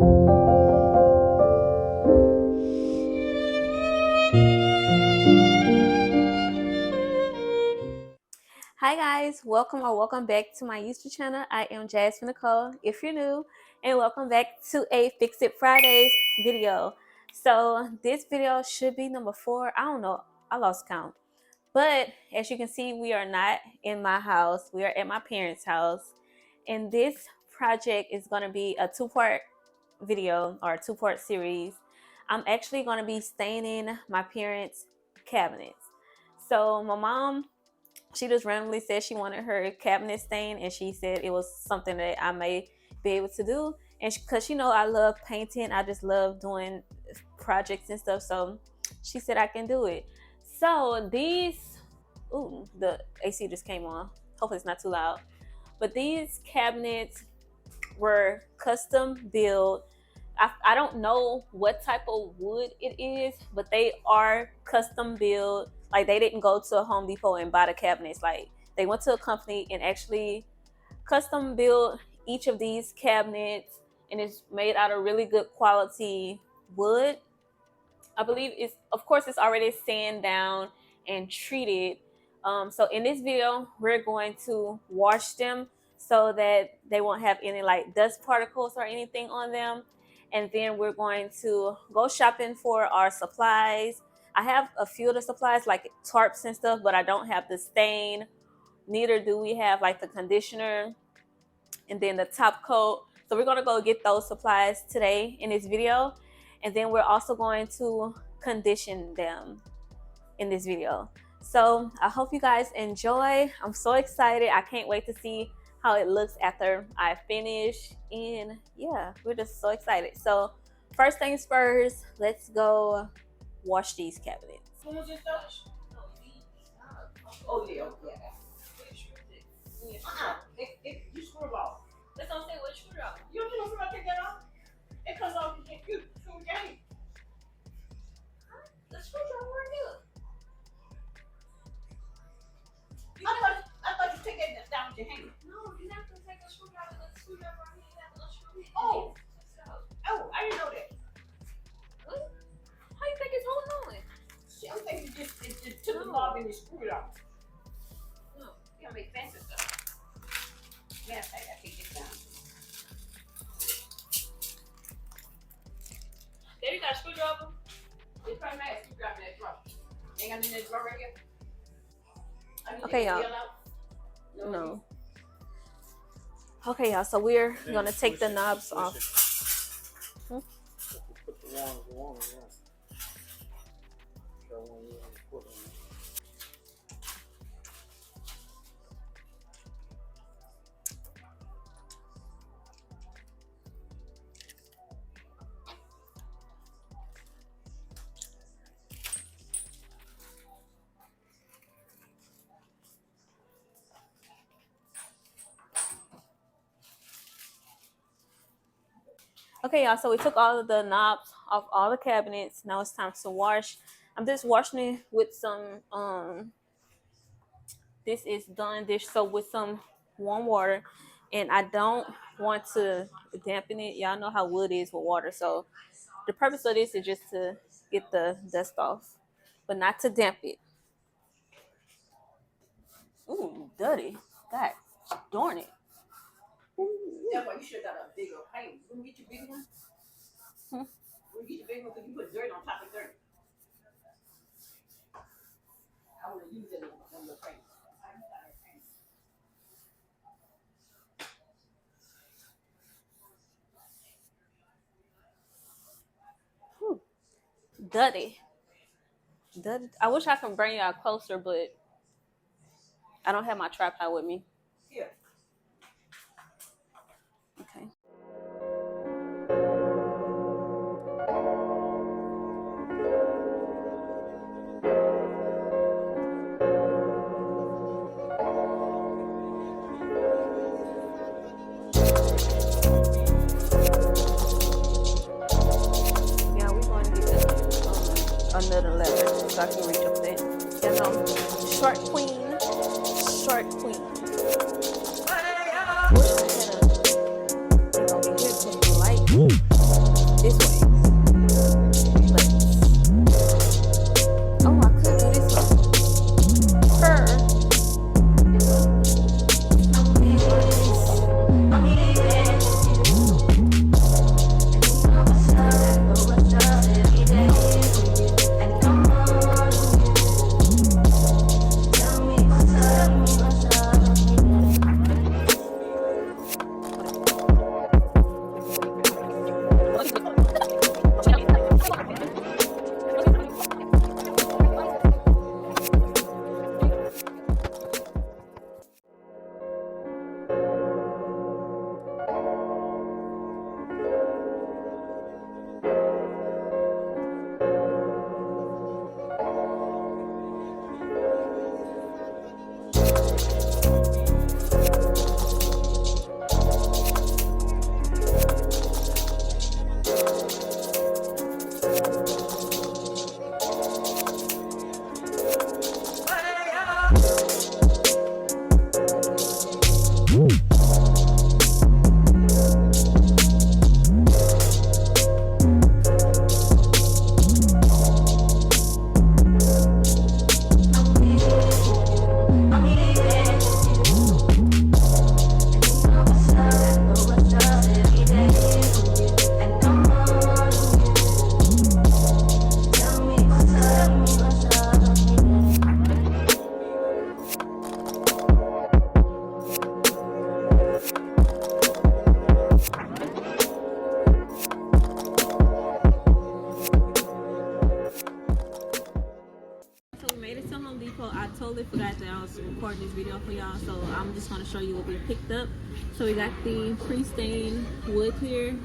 Hi guys, welcome back to my YouTube channel. I am Jasmine Nicole if you're new, and welcome back to a Fix It Fridays video. So this video should be number 4. I don't know, I lost count. But as you can see, we are not in my house. We are at my parents' house. And this project is going to be a 2-part video or a 2-part series. I'm actually going to be staining my parents' cabinets. So my mom, she just randomly said she wanted her cabinet stained, and she said it was something that I may be able to do. And because you know I love painting, I just love doing projects and stuff. So she said I can do it. So these, ooh, the AC just came on. Hopefully it's not too loud. But these cabinets were custom built. I don't know what type of wood it is, but they are custom built. Like they didn't go to a Home Depot and buy the cabinets. Like they went to a company and actually custom built each of these cabinets, and it's made out of really good quality wood. I believe it's, of course, it's already sand down and treated. So in this video, we're going to wash them so that they won't have any like dust particles or anything on them. And then we're going to go shopping for our supplies. I have a few of the supplies like tarps and stuff, but I don't have the stain. Neither do we have like the conditioner and then the top coat. So we're going to go get those supplies today in this video. And then we're also going to condition them in this video. So I hope you guys enjoy. I'm so excited. I can't wait to see how it looks after I finish. And yeah, we're just so excited. So first things first, let's go wash these cabinets. Oh yeah, you screw it off. That's what I'm saying. What screw off? You don't know if I take that off? It comes off. You screw it down. The screwdriver right here. I thought you take that down with your hand. No, you're not gonna take a screwdriver. The screwdriver right here. You have to unscrew it. Oh, I didn't know that. What? How you think it's holding on? See, I'm thinking you just took the knob and you screwed it off. No. You gotta make fancy stuff. Yeah, I take this down. There you got a screwdriver. It's probably not a screwdriver in that drawer. Ain't got in that drawer right here. Okay, y'all. No. Okay, y'all. So we're gonna take the knobs off. Put the one, Okay, y'all. So we took all of the knobs off all the cabinets. Now it's time to wash. I'm just washing it with some this is Dawn dish soap with some warm water, and I don't want to dampen it. Y'all know how wood is with water, so the purpose of this is just to get the dust off, but not to damp it. Ooh, dirty. God darn it. That's why you should have got a bigger paint. When you get your big one? When you get your big one, because you put dirt on top of dirt. I would have used it on the paint. Dirty. I wish I could bring y'all closer, but I don't have my tripod with me. Here. Okay. Yeah, we're going to get another letter so I can reach up there. You know, short queen. Short queen. Wish I had a thing over here to the light. this way. But oh, I could do this one. Her. I totally forgot that I was recording this video for y'all, so I'm just going to show you what we picked up. So we got the pre-stained wood here.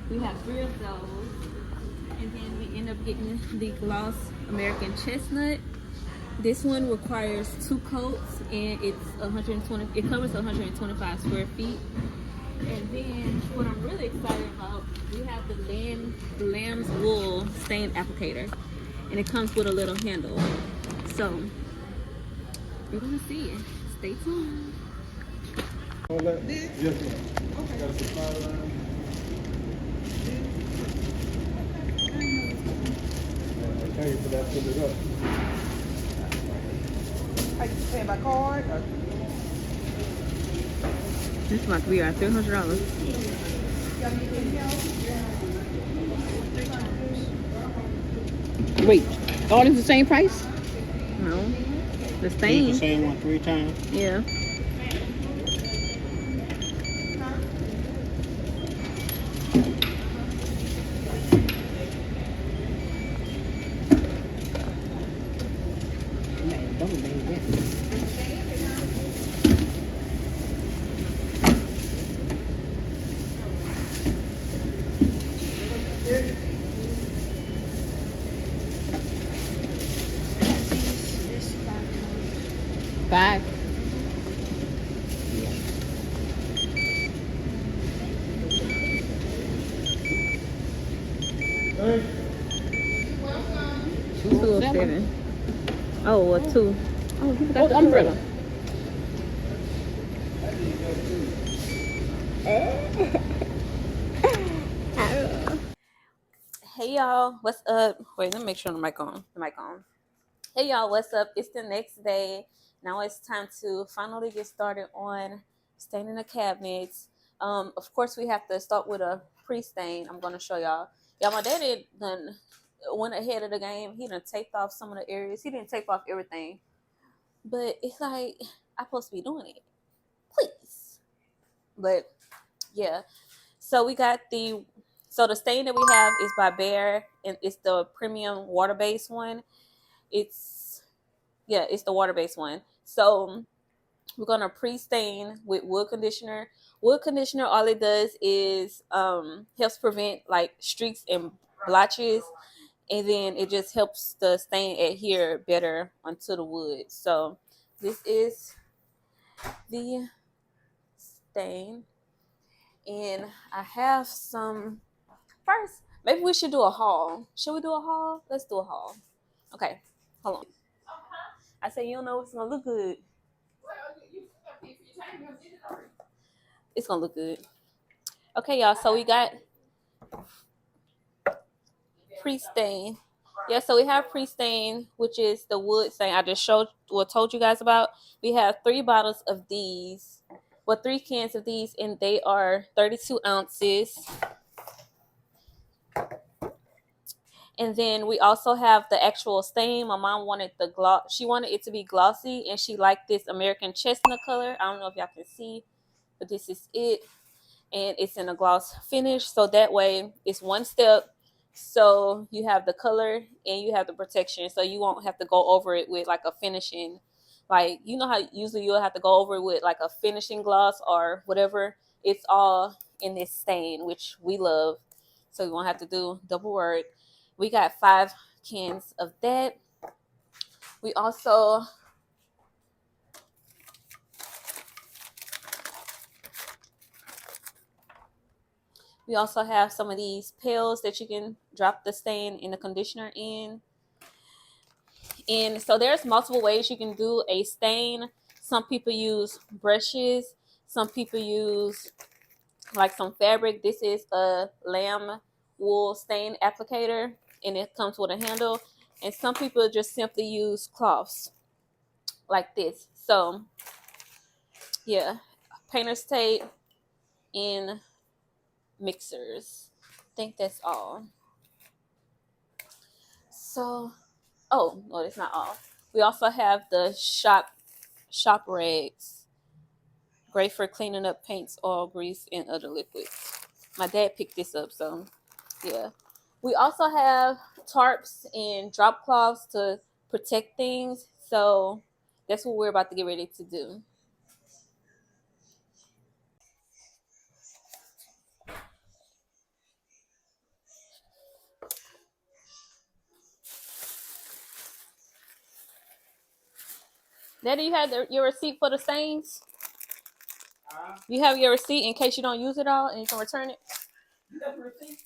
We have 3 of those, and then we end up getting the gloss American chestnut. This one requires 2 coats, and it's 120. It covers 125 square feet. And then what I'm really excited about, we have the lamb's wool stain applicator, and it comes with a little handle. So we're gonna see it. Stay tuned. Yes, ma'am. Okay. Got a supply line. Okay, so that's what it up. How you pay by card? Or? This is about to be our $300. Wait, all is the same price? No, the stain. The same one 3 times. Yeah. Five. Hey. 207. Oh, well, 2. Oh, you forgot the umbrella. Hey y'all, what's up? Wait, let me make sure the mic on. Hey y'all, what's up? It's the next day. Now it's time to finally get started on staining the cabinets. Of course, we have to start with a pre-stain. I'm gonna show y'all. Y'all, my daddy done went ahead of the game. He done taped off some of the areas. He didn't tape off everything, but it's like I'm supposed to be doing it, please. But yeah, so we got the stain that we have is by Bear, and it's the premium water-based one. It's the water-based one. So we're gonna pre-stain with wood conditioner. Wood conditioner, all it does is helps prevent like streaks and blotches, and then it just helps the stain adhere better onto the wood. So this is the stain, and I have some. First, maybe we should do a haul. Should we do a haul? Let's do a haul. Okay, hold on. I say you don't know it's gonna look good. It's gonna look good. Okay, y'all. So we got pre-stain. Yeah, so we have pre-stain, which is the wood stain I just told you guys about. We have 3 bottles of these, well, 3 cans of these, and they are 32 ounces. And then we also have the actual stain. My mom wanted the gloss. She wanted it to be glossy, and she liked this American chestnut color. I don't know if y'all can see, but this is it. And it's in a gloss finish, so that way it's one step. So you have the color and you have the protection, so you won't have to go over it with like a finishing, like, you know how usually you'll have to go over it with like a finishing gloss or whatever. It's all in this stain, which we love, so you won't have to do double work. We got 5 cans of that. We also have some of these pails that you can drop the stain in the conditioner in. And so there's multiple ways you can do a stain. Some people use brushes. Some people use like some fabric. This is a lamb wool stain applicator, and it comes with a handle. And some people just simply use cloths like this. So yeah, painter's tape and mixers. I think that's all. So, oh no, that's not all. We also have the shop rags, great for cleaning up paints, oil, grease, and other liquids. My dad picked this up, so yeah. We also have tarps and drop cloths to protect things, so that's what we're about to get ready to do. Daddy, you have your receipt for the stains? You have your receipt in case you don't use it all and you can return it? You got the receipt?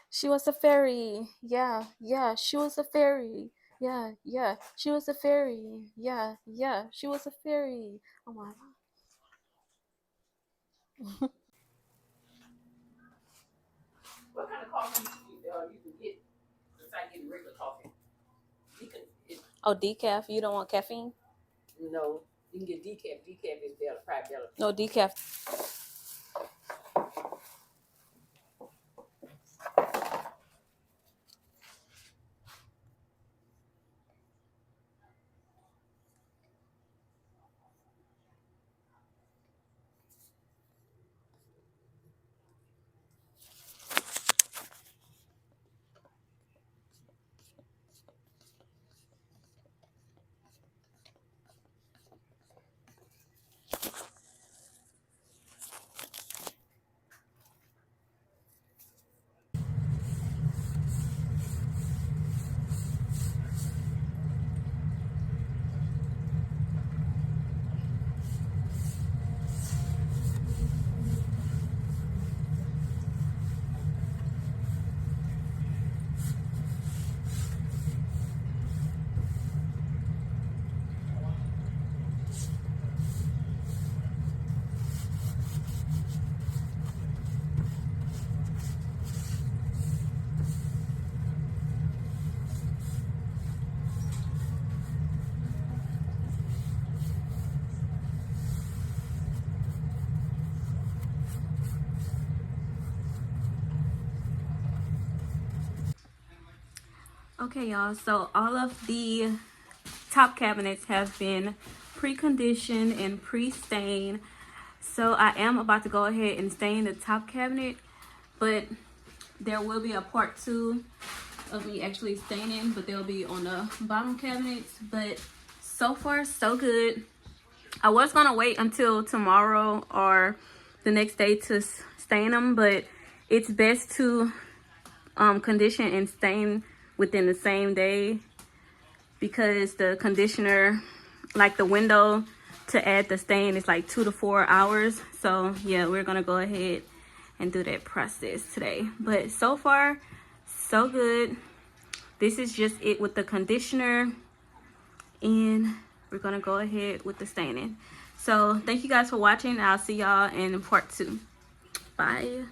She was a fairy. Yeah, yeah, she was a fairy. Yeah, yeah, she was a fairy. Yeah, yeah, she was a fairy. Oh my God. What kind of coffee you can get besides getting regular coffee? You can. Oh, decaf. You don't want caffeine? No, you can get decaf. Decaf is better, probably better. No decaf. Okay, y'all, so all of the top cabinets have been pre-conditioned and pre-stained. So I am about to go ahead and stain the top cabinet, but there will be a part 2 of me actually staining, but they'll be on the bottom cabinets. But so far so good. I was gonna wait until tomorrow or the next day to stain them, but it's best to condition and stain within the same day, because the conditioner, like the window to add the stain, is like 2 to 4 hours. So yeah, we're gonna go ahead and do that process today. But so far so good. This is just it with the conditioner, and we're gonna go ahead with the staining. So thank you guys for watching. I'll see y'all in part 2. Bye.